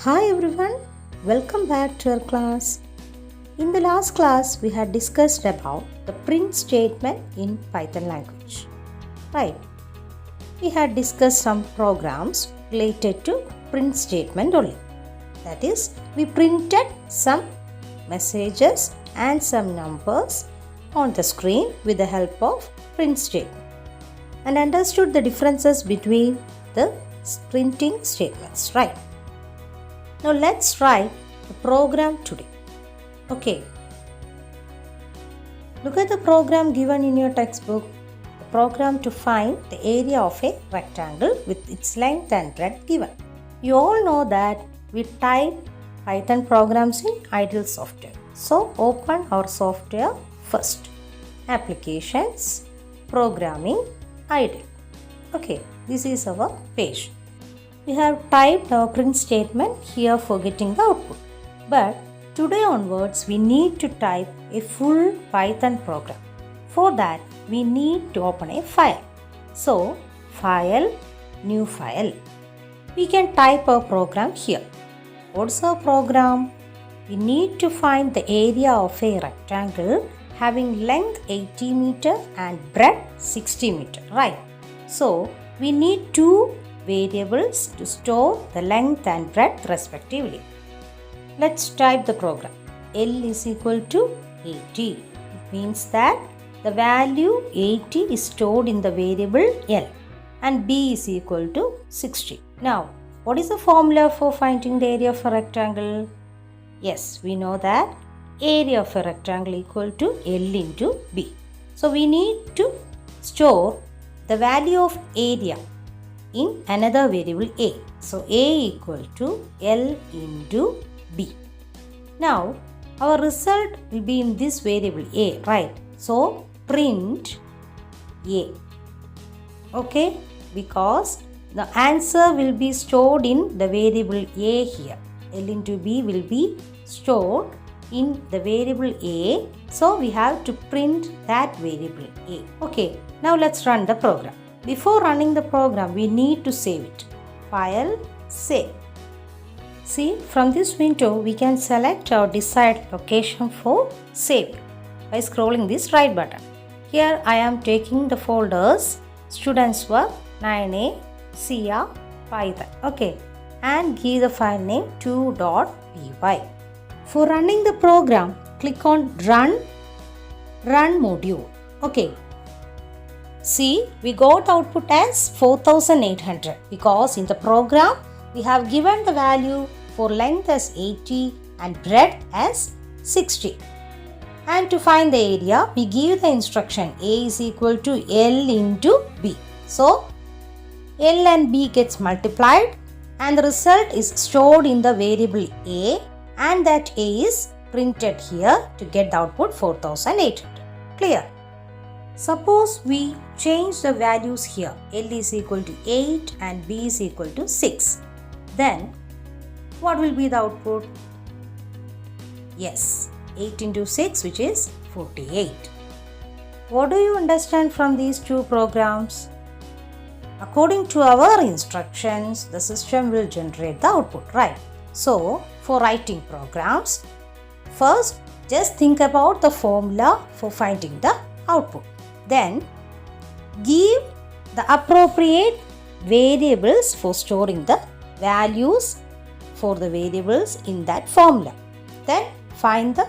Hi everyone, welcome back to our class. In the last class, we had discussed about the print statement in Python language. Right? We had discussed some programs related to print statement only. That is, we printed some messages and some numbers on the screen with the help of print statement and understood the differences between the printing statements. Right? Now let's write the program today. Okay. Look at the program given in your textbook. The program to find the area of a rectangle with its length and breadth given. You all know that we type Python programs in idle software. So open our software first. Applications, programming, idle. Okay, this is our page. We have typed our print statement here for getting the output. But today onwards, we need to type a full Python program. For that, we need to open a file. So, File, New File. We can type our program here. What's our program? We need to find the area of a rectangle having length 80 meter and breadth 60 meter, right? So, we need two variables to store the length and breadth respectively. Let's type the program. L is equal to 80. It means that the value 80 is stored in the variable L and B is equal to 60. Now, what is the formula for finding the area of a rectangle? Yes, we know that area of a rectangle equal to L into B. So, we need to store the value of area in another variable A. So, A equal to L into B. Now, our result will be in this variable A, right? So, print A. Okay? Because the answer will be stored in the variable A here. L into B will be stored in the variable A. So, we have to print that variable A. Okay, now let's run the program. Before running the program, we need to save it. File, save. See, from this window, we can select our desired location for saving by scrolling this right button. Here, I am taking the folders Students Work, 9A, CR, Python. Okay, and give the file name 2.py. For running the program, click on Run Module. Okay. See, we got output as 4800 because in the program we have given the value for length as 80 and breadth as 60. And to find the area, we give the instruction A is equal to L into B. So, L and B gets multiplied and the result is stored in the variable A and that A is printed here to get the output 4800. Clear? Suppose we change the values here. L is equal to 8 and B is equal to 6. Then, what will be the output? Yes, 8 into 6 which is 48. What do you understand from these two programs? According to our instructions, the system will generate the output, right? So, for writing programs, first just think about the formula for finding the output. Then, give the appropriate variables for storing the values for the variables in that formula. Then, find the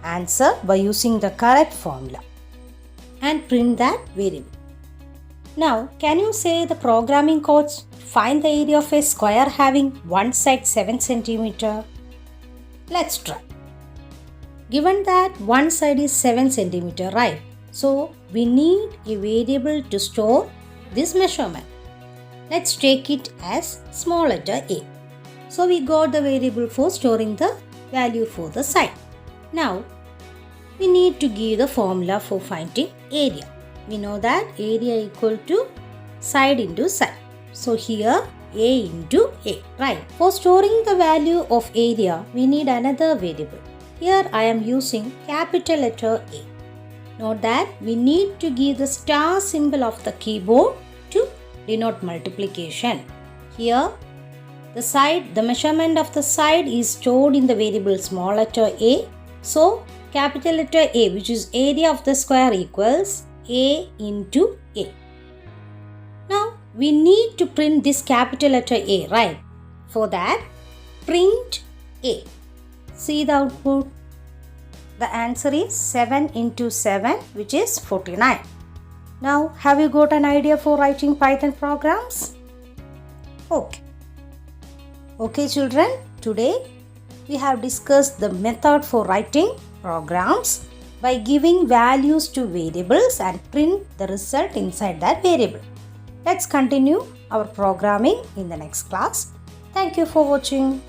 answer by using the correct formula and print that variable. Now, can you say the programming codes to find the area of a square having one side 7 cm? Let's try. Given that one side is 7 cm, right? So, we need a variable to store this measurement. Let's take it as small letter a. So, we got the variable for storing the value for the side. Now, we need to give the formula for finding area. We know that area equal to side into side. So, here a into a, right? For storing the value of area, we need another variable. Here I am using capital letter A. Note that we need to give the star symbol of the keyboard to denote multiplication. Here the measurement of the side is stored in the variable small letter a. So capital letter A, which is area of the square, equals A into A. Now we need to print this capital letter A, right? For that, print A. See the output. The answer is 7 into 7, which is 49. Now, have you got an idea for writing Python programs? Okay children, today we have discussed the method for writing programs by giving values to variables and print the result inside that variable. Let's continue our programming in the next class. Thank you for watching.